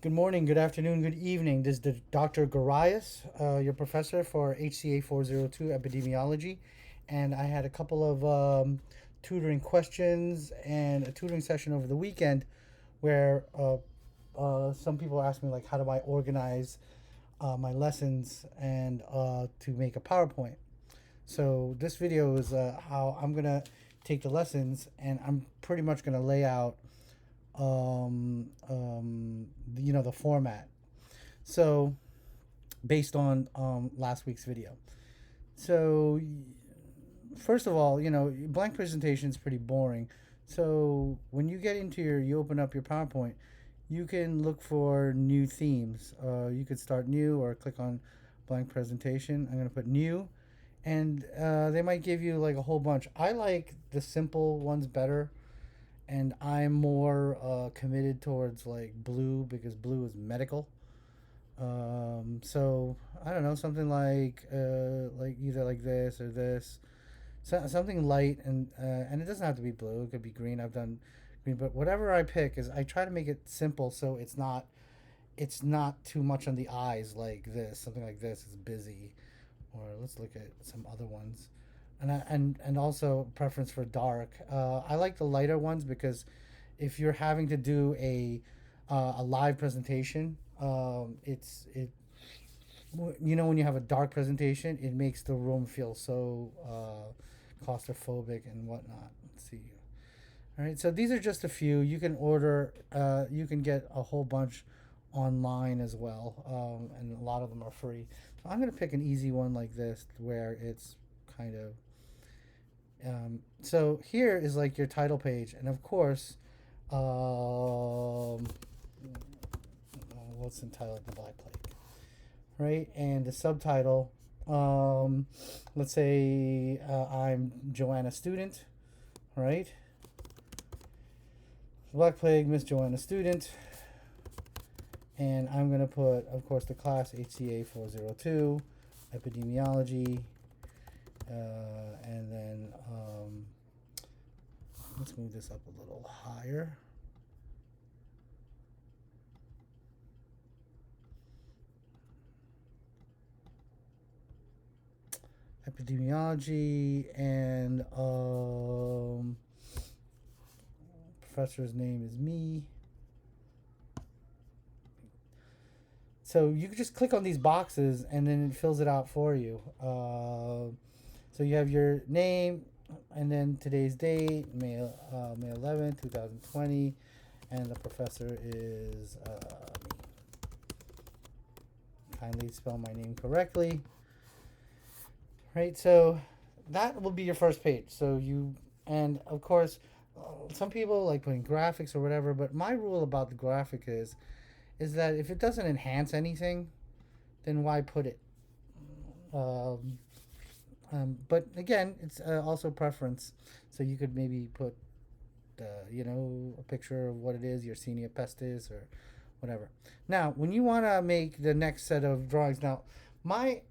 Good morning, good afternoon, good evening. This is Dr. Garais, your professor for HCA402 Epidemiology. And I had a couple of tutoring questions and a tutoring session over the weekend where some people asked me, like, how do I organize my lessons and to make a PowerPoint. So this video is how I'm going to take the lessons and I'm pretty much going to lay out the format. So based on last week's video. So first of all, blank presentation is pretty boring. So when you get into you open up your PowerPoint, you can look for new themes. You could start new or click on blank presentation. I'm going to put new, and they might give you like a whole bunch. I like the simple ones better, and I'm more committed towards like blue because blue is medical. So I don't know, something like either like this or this, something light, and it doesn't have to be blue. It could be green. I've done green, but whatever I pick is I try to make it simple so it's not too much on the eyes like this. Something like this is busy, or let's look at some other ones. And also preference for dark. I like the lighter ones because if you're having to do a live presentation, when you have a dark presentation, it makes the room feel so claustrophobic and whatnot. Let's see. All right, so these are just a few. You can order. You can get a whole bunch online as well, and a lot of them are free. So I'm gonna pick an easy one like this, where it's kind of. So here is like your title page, and of course, what's entitled The Black Plague, right? And the subtitle, let's say I'm Joanna student, right? Black Plague, Miss Joanna student. And I'm going to put, of course, the class HCA402, epidemiology, and then let's move this up a little higher. Epidemiology, and professor's name is me. So you can just click on these boxes and then it fills it out for you. So you have your name and then today's date, May 11th, 2020, and the professor is me. Kindly spell my name correctly. Right, so that will be your first page. And of course, some people like putting graphics or whatever, but my rule about the graphic is that if it doesn't enhance anything, then why put it? Um, but again, it's also preference. So you could maybe put, a picture of what it is, your senior pestis or whatever. Now, when you want to make the next set of drawings, now my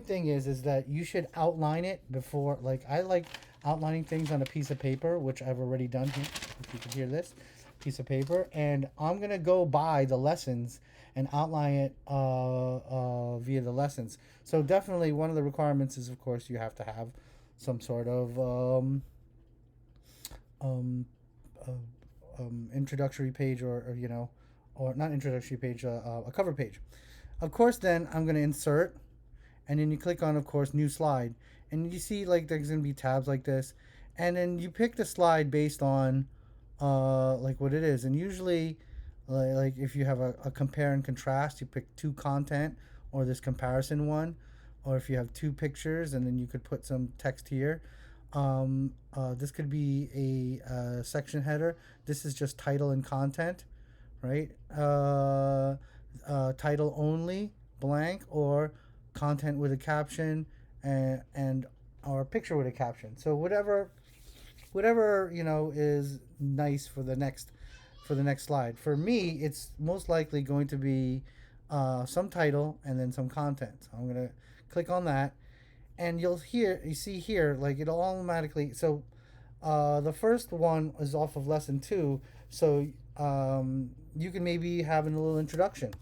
thing is that you should outline it before. Like I like outlining things on a piece of paper, which I've already done here. If you can hear this piece of paper, and I'm gonna go by the lessons and outline it via the lessons. So definitely one of the requirements is, of course, you have to have some sort of um, uh, introductory page, or not introductory page, a cover page. Of course, then I'm going to insert, and then you click on, of course, new slide, and you see like there's going to be tabs like this, and then you pick the slide based on like what it is, and usually like if you have a compare and contrast, you pick two content or this comparison one, or if you have two pictures, and then you could put some text here. This could be a section header. This is just title and content, right? Title only, blank, or content with a caption, and or picture with a caption. So whatever is nice for the next slide. For me, it's most likely going to be some title and then some content. So I'm gonna click on that, and you see here, like it'll automatically. So the first one is off of lesson 2. So you can maybe have a little introduction,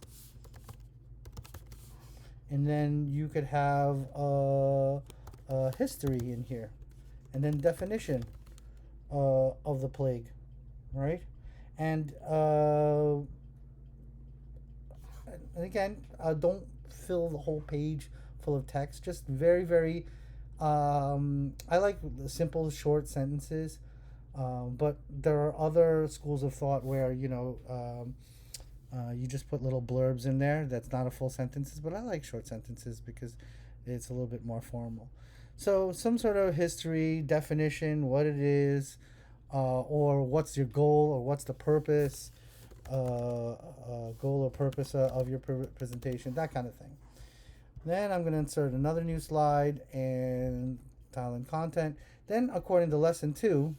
and then you could have history in here, and then definition of the plague, right? And again, don't fill the whole page full of text. Just very, very. I like the simple, short sentences, but there are other schools of thought where you just put little blurbs in there. That's not a full sentences, but I like short sentences because it's a little bit more formal. So some sort of history, definition, what it is, or what's your goal, or what's the purpose, goal or purpose of your presentation, that kind of thing. Then I'm going to insert another new slide and title and content. Then according to lesson 2,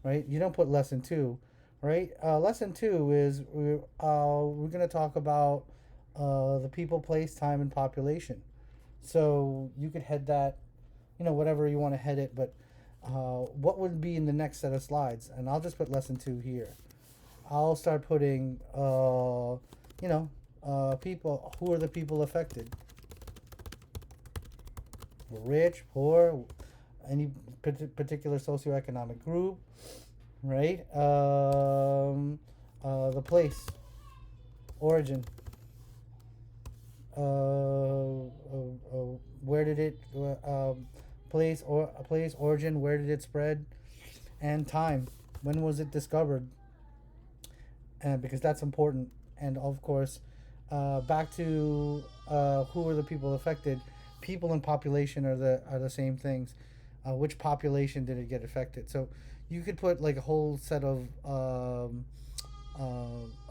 right? You don't put lesson 2, right? Lesson 2 is we're going to talk about the people, place, time, and population. So you could head that, whatever you want to head it, but what would be in the next set of slides? And I'll just put lesson 2 here. I'll start putting, people. Who are the people affected? Rich, poor, any particular socioeconomic group, right? The place, origin. Where did it place origin? Where did it spread? And time. When was it discovered? And because that's important. And of course, back to who are the people affected? People and population are the same things. Which population did it get affected? So you could put like a whole set of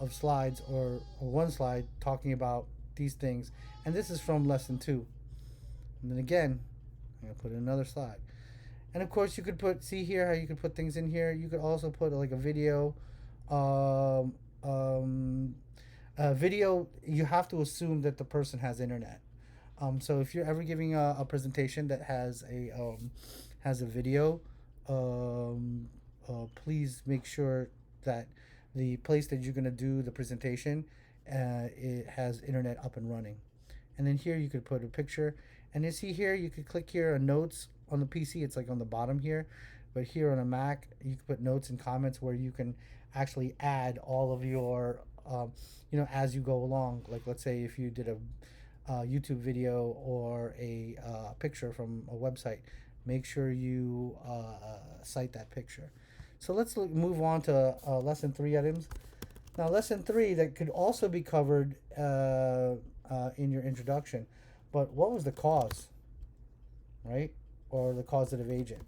slides or one slide talking about these things, and this is from lesson 2. And then again, I'm gonna put in another slide, and of course you could see here how you could put things in here. You could also put like a video. Video, you have to assume that the person has internet. So if you're ever giving a presentation that has a video, please make sure that the place that you're going to do the presentation, it has internet up and running. And then here you could put a picture. And you see here, you could click here on notes on the PC. It's like on the bottom here. But here on a Mac, you can put notes and comments where you can actually add all of your, as you go along. Like let's say if you did a YouTube video or a picture from a website, make sure you cite that picture. So let's move on to lesson 3 items. Now lesson 3 that could also be covered in your introduction, but what was the cause, right? Or the causative agent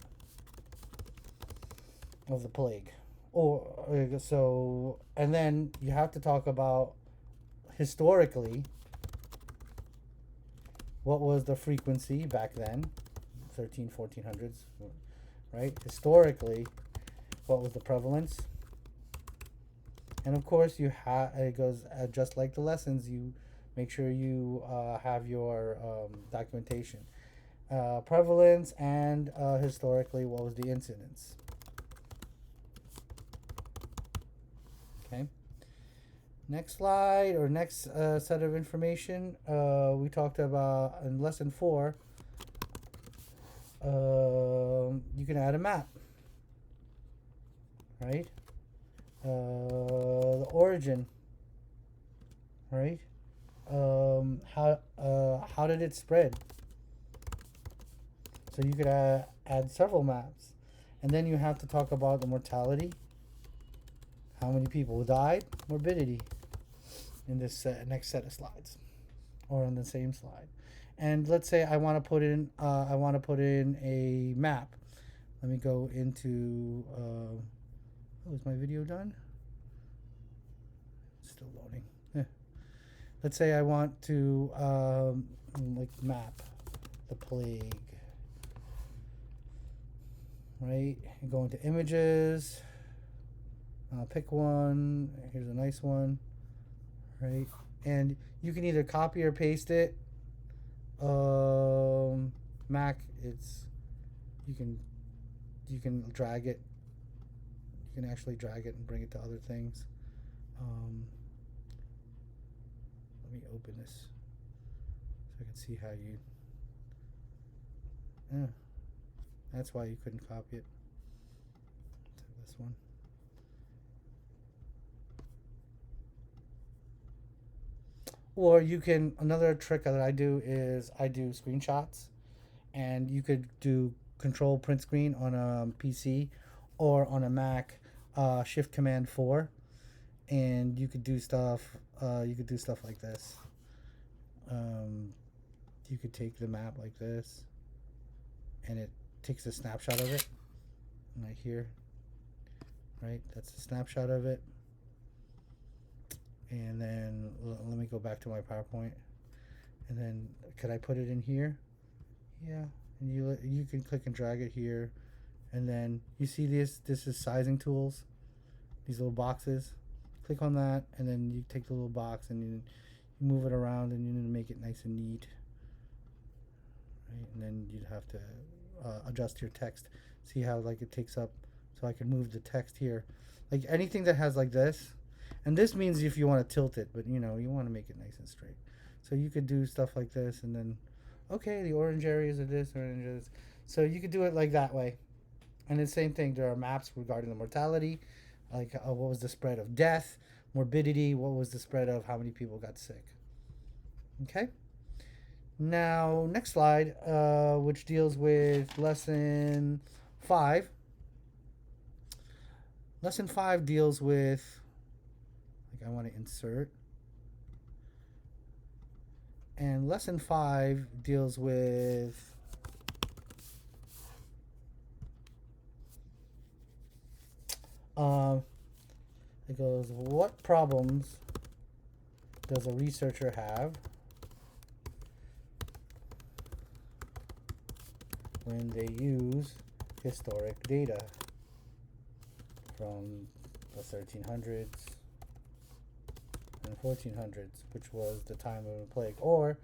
of the plague. And then you have to talk about historically, what was the frequency back then, 1400s, right? Historically, what was the prevalence? And of course, it goes just like the lessons. You make sure you have your documentation, prevalence, and historically, what was the incidence? Okay. Next slide, or next set of information, we talked about in lesson 4. You can add a map, right? The origin, right? How did it spread? So you could add several maps, and then you have to talk about the mortality. How many people died? Morbidity. In this next set of slides, or on the same slide. And let's say I want to put in a map. Let me go into. Is my video done? Still loading. Let's say I want to map the plague. Right. And go into images. Pick one. Here's a nice one. Right, and you can either copy or paste it. Mac, you can drag it. You can actually drag it and bring it to other things. Let me open this so I can see how you. Yeah, that's why you couldn't copy it. So this one. Or you can, another trick that I do is I do screenshots, and you could do control print screen on a PC or on a Mac, Shift Command 4, and you could do stuff. You could do stuff like this. You could take the map like this, and it takes a snapshot of it right here. Right, that's the snapshot of it. And then let me go back to my PowerPoint. And then could I put it in here? Yeah. And you can click and drag it here. And then you see this is sizing tools. These little boxes. Click on that, and then you take the little box and you move it around, and you need to make it nice and neat. Right? And then you'd have to adjust your text. See how like it takes up, so I can move the text here. Like anything that has like this, and this means if you want to tilt it, but you want to make it nice and straight. So you could do stuff like this, and then, okay, the orange areas are this, orange areas. So you could do it like that way. And the same thing, there are maps regarding the mortality, like what was the spread of death, morbidity, what was the spread of how many people got sick. Okay? Now, next slide, which deals with lesson 5. Lesson 5 deals with, like I want to insert. And lesson 5 deals with it goes, what problems does a researcher have when they use historic data from the 1300s and 1400s, which was the time of the plague, or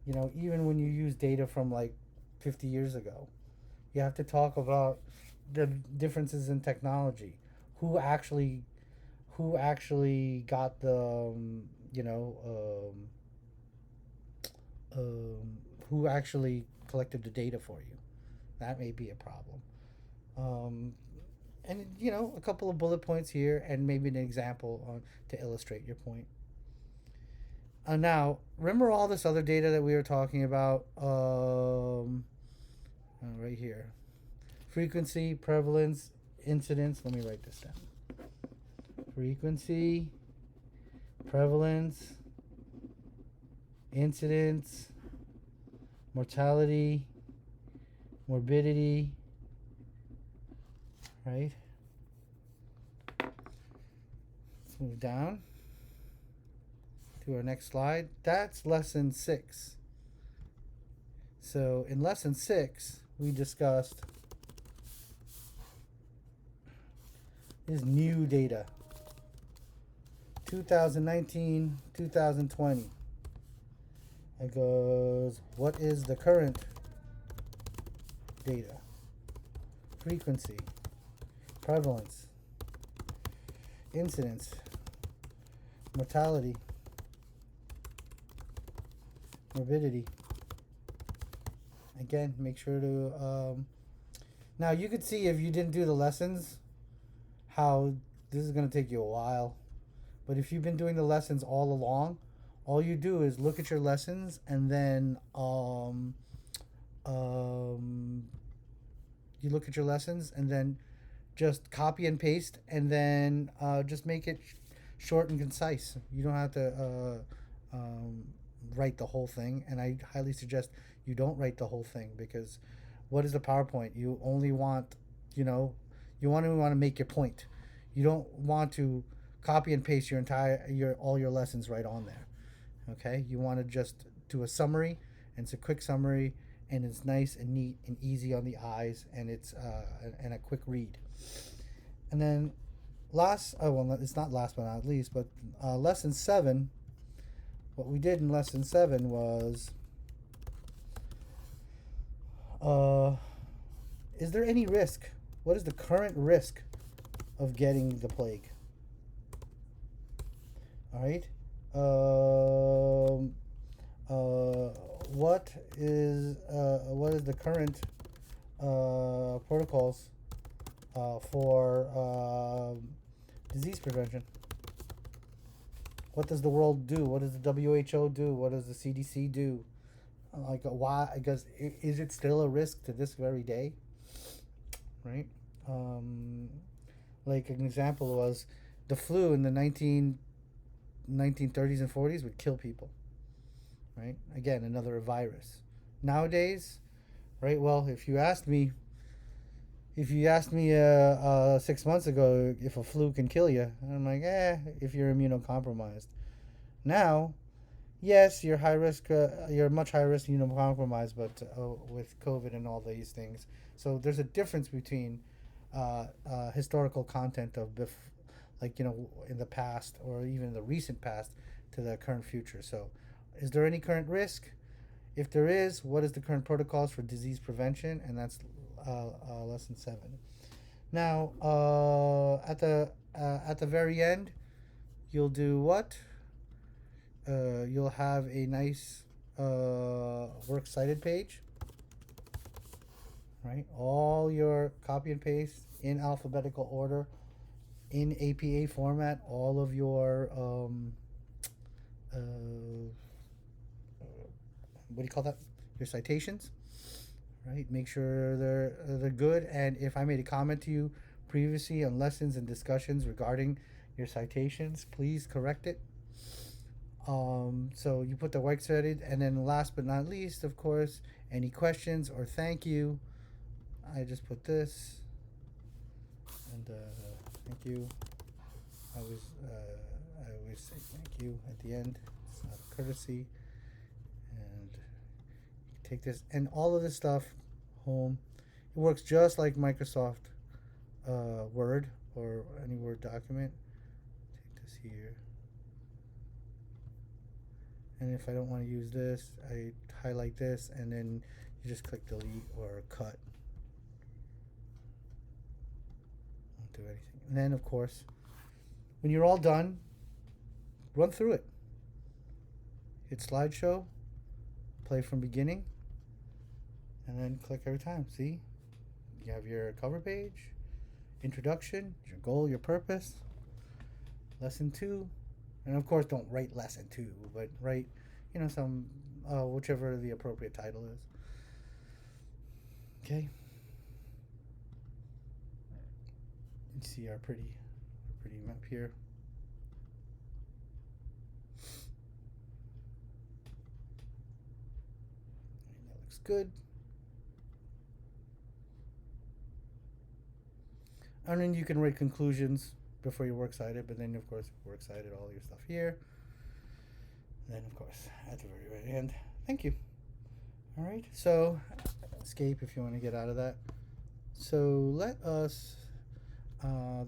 even when you use data from like 50 years ago, you have to talk about the differences in technology, who actually got the who actually collected the data for you. That may be a problem. And a couple of bullet points here, and maybe an example to illustrate your point. Now, remember all this other data that we were talking about right here: frequency, prevalence, incidence. Let me write this down. Frequency, prevalence, incidence, mortality, morbidity, right? Let's move down to our next slide. That's lesson 6. So in lesson 6, we discussed is new data. 2019, 2020. It goes, what is the current data? Frequency, prevalence, incidence, mortality, morbidity. Again, make sure to now you could see, if you didn't do the lessons, how this is going to take you a while. But if you've been doing the lessons all along, all you do is look at your lessons, and then you look at your lessons, and then just copy and paste, and then just make it short and concise. You don't have to write the whole thing, and I highly suggest you don't write the whole thing, because what is the PowerPoint? You only want, you want to make your point. You don't want to copy and paste all your lessons right on there. Okay, you want to just do a summary, and it's a quick summary, and it's nice and neat and easy on the eyes, and it's and a quick read. And then it's not last but not least, but lesson 7. What we did in lesson 7 was, is there any risk? What is the current risk of getting the plague? All right. Um, what is the current protocols for disease prevention? What does the world do? What does the WHO do? What does the CDC do? Like, why? Because is it still a risk to this very day? Right. Um, like an example was the flu in the 1930s and 40s would kill people. Right. Again, another virus. Nowadays, right? Well, if you asked me 6 months ago if a flu can kill you, I'm like, if you're immunocompromised. Now, yes, you're high risk. You're much high risk immunocompromised, but with COVID and all these things, so there's a difference between historical content of like in the past or even the recent past to the current future. So, is there any current risk? If there is, what is the current protocols for disease prevention? And that's lesson 7. Now, at the very end, you'll do what? You'll have a nice works cited page, right? All your copy and paste in alphabetical order, in APA format. All of your what do you call that? Your citations, right? Make sure they're good. And if I made a comment to you previously on lessons and discussions regarding your citations, please correct it. So you put the works cited, and then last but not least, of course, any questions or thank you. I just put this, and thank you. I always say thank you at the end. It's not a courtesy. And you take this and all of this stuff home. It works just like Microsoft Word or any Word document. Take this here. And if I don't want to use this, I highlight this, and then you just click delete or cut. Won't do anything. And then, of course, when you're all done, run through it. Hit slideshow, play from beginning, and then click every time. See? You have your cover page, introduction, your goal, your purpose, lesson 2. And of course, don't write lesson 2, but write, some, whichever the appropriate title is. Okay. You see our pretty map here. And that looks good. And then you can write conclusions before you works cited, but then of course works cited all your stuff here. And then of course at the very end, thank you. All right, so escape if you want to get out of that. So let us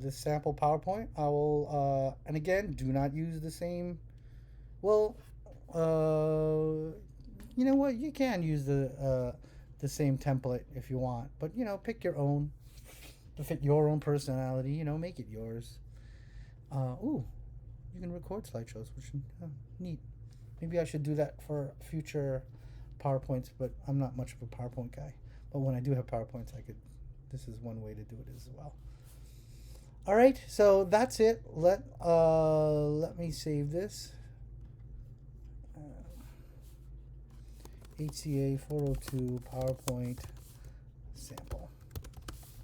this sample PowerPoint. I will and again, do not use the same. Well, you know what? You can use the same template if you want, but pick your own to fit your own personality. Make it yours. You can record slideshows, which is neat. Maybe I should do that for future PowerPoints, but I'm not much of a PowerPoint guy. But when I do have PowerPoints, this is one way to do it as well. All right, so that's it. Let me save this. HCA402 PowerPoint